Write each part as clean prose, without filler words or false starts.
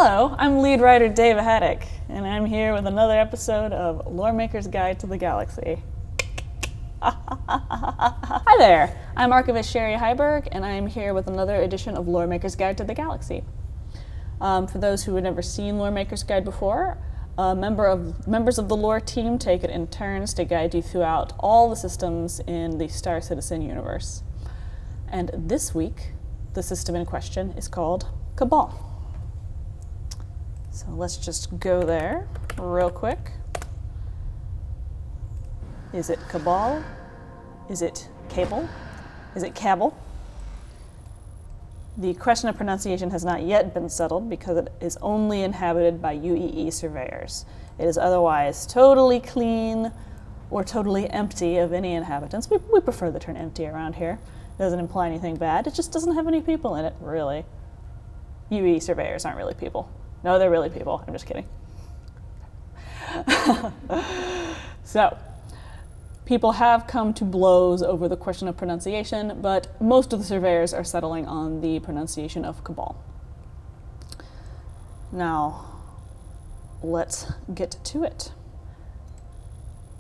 Hello, I'm lead writer Dave Haddock, and I'm here with another episode of Loremaker's Guide to the Galaxy. Hi there, I'm Archivist Sherry Heiberg, and I'm here with another edition of Loremaker's Guide to the Galaxy. For those who have never seen Loremaker's Guide before, members of the lore team take it in turns to guide you throughout all the systems in the Star Citizen universe. And this week, the system in question is called Cabal. So let's just go there real quick. Is it Cabal? Is it Cabal? Is it Cabal? The question of pronunciation has not yet been settled because it is only inhabited by UEE surveyors. It is otherwise totally clean or totally empty of any inhabitants. We prefer the term empty around here. It doesn't imply anything bad. It just doesn't have any people in it, really. UEE surveyors aren't really people. No, they're really people. I'm just kidding. So, people have come to blows over the question of pronunciation, but most of the surveyors are settling on the pronunciation of Cabal. Now, let's get to it.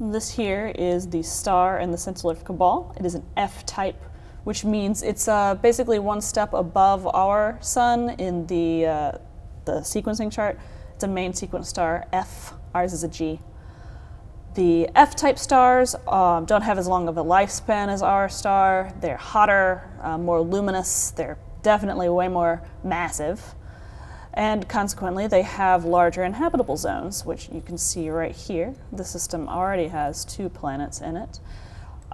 This here is the star in the center of Cabal. It is an F-type, which means it's basically one step above our sun in the sequencing chart. It's a main sequence star, F. Ours is a G. The F-type stars don't have as long of a lifespan as our star. They're hotter, more luminous. They're definitely way more massive. And consequently, they have larger inhabitable zones, which you can see right here. The system already has 2 planets in it.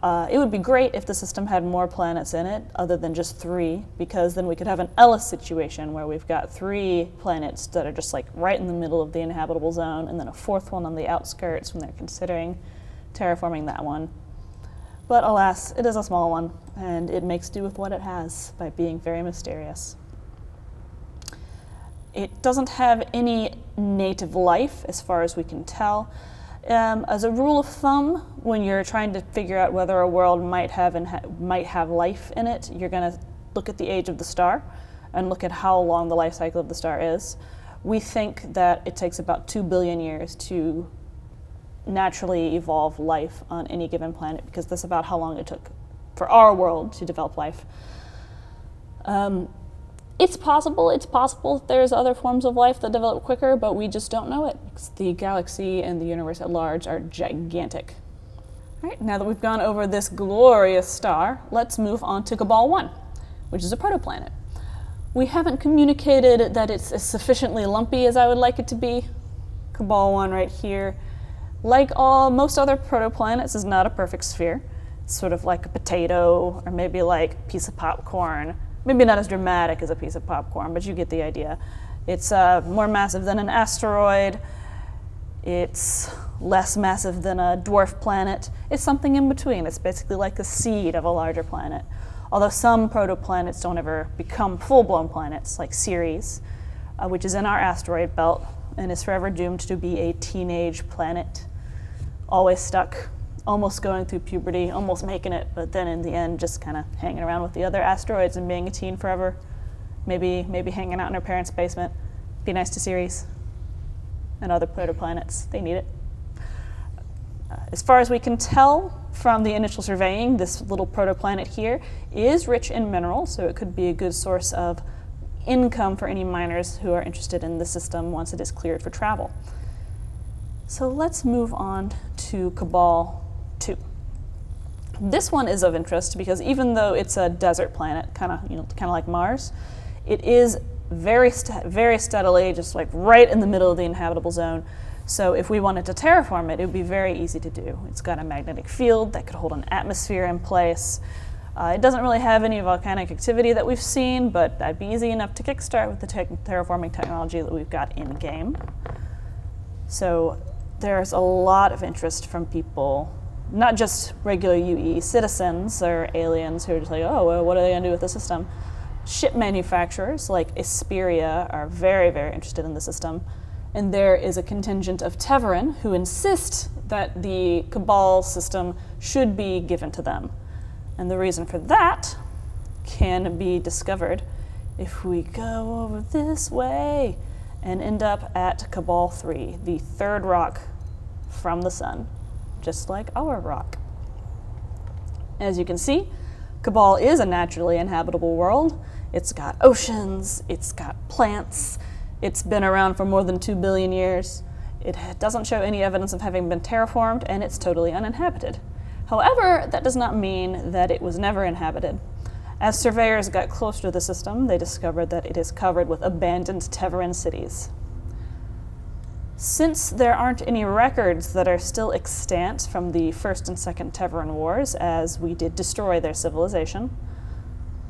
It would be great if the system had more planets in it, other than just 3, because then we could have an Ellis situation where we've got 3 planets that are just like right in the middle of the inhabitable zone, and then a 4th one on the outskirts when they're considering terraforming that one. But alas, it is a small one, and it makes do with what it has by being very mysterious. It doesn't have any native life, as far as we can tell. As a rule of thumb, when you're trying to figure out whether a world might have life in it, you're going to look at the age of the star and look at how long the life cycle of the star is. We think that it takes about 2 billion years to naturally evolve life on any given planet, because that's about how long it took for our world to develop life. It's possible there's other forms of life that develop quicker, but we just don't know it, because the galaxy and the universe at large are gigantic. All right, now that we've gone over this glorious star, let's move on to Kabal I, which is a protoplanet. We haven't communicated that it's as sufficiently lumpy as I would like it to be. Kabal I right here, like most other protoplanets, is not a perfect sphere. It's sort of like a potato, or maybe like a piece of popcorn. Maybe not as dramatic as a piece of popcorn, but you get the idea. It's more massive than an asteroid. It's less massive than a dwarf planet. It's something in between. It's basically like the seed of a larger planet. Although some protoplanets don't ever become full-blown planets, like Ceres, which is in our asteroid belt and is forever doomed to be a teenage planet, always stuck, almost going through puberty, almost making it, but then in the end just kind of hanging around with the other asteroids and being a teen forever. Maybe hanging out in her parents' basement. Be nice to Ceres and other protoplanets. They need it. As far as we can tell from the initial surveying, this little protoplanet here is rich in minerals, so it could be a good source of income for any miners who are interested in the system once it is cleared for travel. So let's move on to Kabal II. This one is of interest because even though it's a desert planet, kind of like Mars, it is very steadily just like right in the middle of the inhabitable zone. So if we wanted to terraform it, it would be very easy to do. It's got a magnetic field that could hold an atmosphere in place. It doesn't really have any volcanic activity that we've seen, but that'd be easy enough to kickstart with the terraforming technology that we've got in game. So there's a lot of interest from people, not just regular UE citizens or aliens who are just like, oh, well, what are they going to do with the system? Ship manufacturers like Esperia are very, very interested in the system. And there is a contingent of Teverin who insist that the Cabal system should be given to them. And the reason for that can be discovered if we go over this way and end up at Kabal III, the third rock from the sun, just like our rock. As you can see, Kabal is a naturally inhabitable world. It's got oceans, it's got plants, it's been around for more than 2 billion years. It doesn't show any evidence of having been terraformed, and it's totally uninhabited. However, that does not mean that it was never inhabited. As surveyors got closer to the system, they discovered that it is covered with abandoned Tevarin cities. Since there aren't any records that are still extant from the First and Second Tevarin Wars, as we did destroy their civilization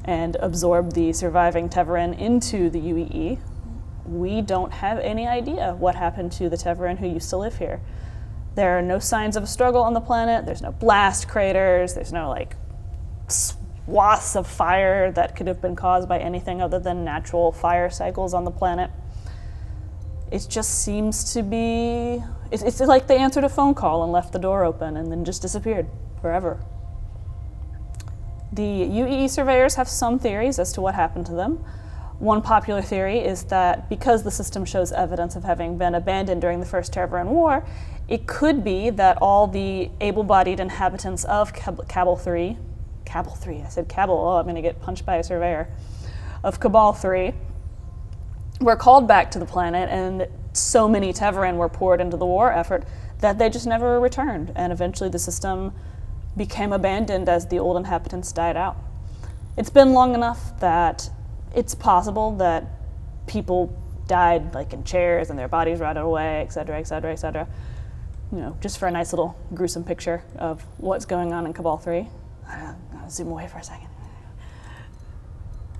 and absorb the surviving Tevarin into the UEE, we don't have any idea what happened to the Tevarin who used to live here. There are no signs of a struggle on the planet, there's no blast craters, there's no swaths of fire that could have been caused by anything other than natural fire cycles on the planet. It just seems to be, it's like they answered a phone call and left the door open and then just disappeared forever. The UEE surveyors have some theories as to what happened to them. One popular theory is that because the system shows evidence of having been abandoned during the First Tevarin War, it could be that all the able-bodied inhabitants of Kabal III, I said Cabal, oh, I'm going to get punched by a surveyor, of Kabal III, were called back to the planet, and so many Tevarin were poured into the war effort that they just never returned, and eventually the system became abandoned as the old inhabitants died out. It's been long enough that it's possible that people died in chairs and their bodies rotted away, etc., etc., etc. Just for a nice little gruesome picture of what's going on in Kabal III. I'll zoom away for a second.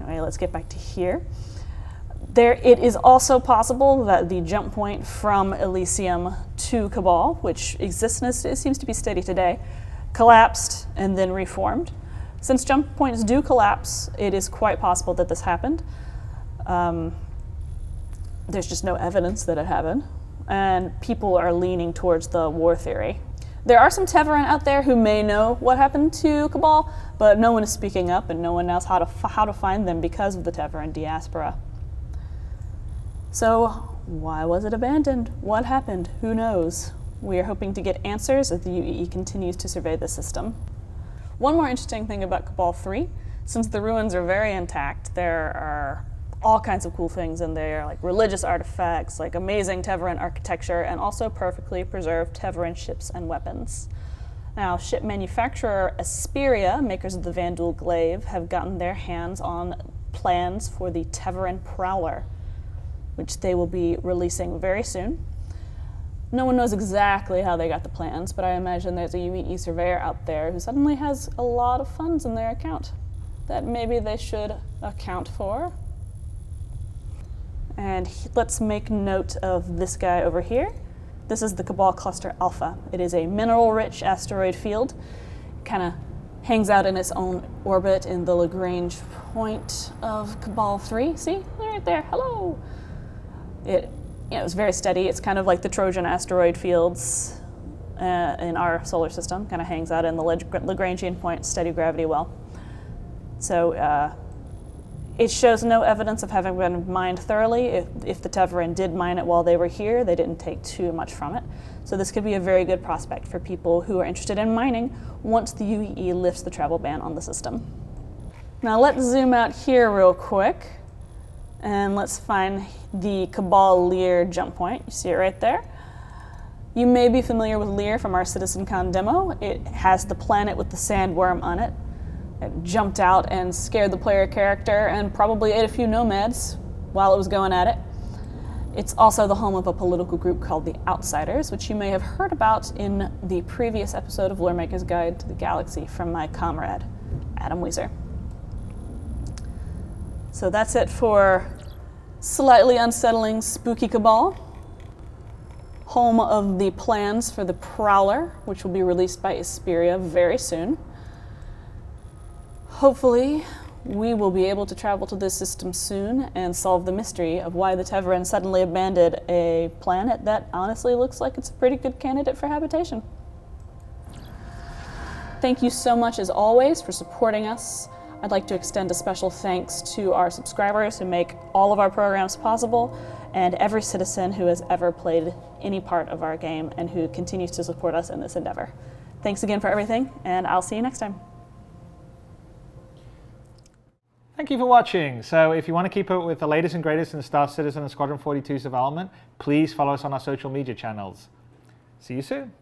Anyway, let's get back to here. It is also possible that the jump point from Elysium to Cabal, which exists and it seems to be steady today, collapsed and then reformed. Since jump points do collapse, it is quite possible that this happened. There's just no evidence that it happened, and people are leaning towards the war theory. There are some Tevarin out there who may know what happened to Cabal, but no one is speaking up and no one knows how to find them because of the Tevarin diaspora. So why was it abandoned? What happened? Who knows? We are hoping to get answers as the UEE continues to survey the system. One more interesting thing about Kabal III, since the ruins are very intact, there are all kinds of cool things in there, like religious artifacts, like amazing Tevarin architecture, and also perfectly preserved Tevarin ships and weapons. Now, ship manufacturer Asperia, makers of the Vandul glaive, have gotten their hands on plans for the Tevarin Prowler, which they will be releasing very soon. No one knows exactly how they got the plans, but I imagine there's a UEE surveyor out there who suddenly has a lot of funds in their account that maybe they should account for. And let's make note of this guy over here. This is the Cabal Cluster Alpha. It is a mineral-rich asteroid field. It kind of hangs out in its own orbit in the Lagrange point of Kabal III. See? Right there. Hello! It's very steady. It's kind of like the Trojan asteroid fields in our solar system. Kind of hangs out in the Lagrangian point, steady gravity well. So it shows no evidence of having been mined thoroughly. If the Tevarin did mine it while they were here, they didn't take too much from it. So this could be a very good prospect for people who are interested in mining once the UEE lifts the travel ban on the system. Now let's zoom out here real quick. And let's find the Kabal Leer jump point. You see it right there. You may be familiar with Leer from our CitizenCon demo. It has the planet with the sandworm on it. It jumped out and scared the player character and probably ate a few nomads while it was going at it. It's also the home of a political group called the Outsiders, which you may have heard about in the previous episode of Loremaker's Guide to the Galaxy from my comrade, Adam Weiser. So that's it for slightly unsettling spooky Cabal, home of the plans for the Prowler, which will be released by Asperia very soon. Hopefully, we will be able to travel to this system soon and solve the mystery of why the Tevarin suddenly abandoned a planet that honestly looks like it's a pretty good candidate for habitation. Thank you so much, as always, for supporting us. I'd like to extend a special thanks to our subscribers who make all of our programs possible, and every citizen who has ever played any part of our game and who continues to support us in this endeavor. Thanks again for everything, and I'll see you next time. Thank you for watching. So if you want to keep up with the latest and greatest in Star Citizen and Squadron 42's development, please follow us on our social media channels. See you soon.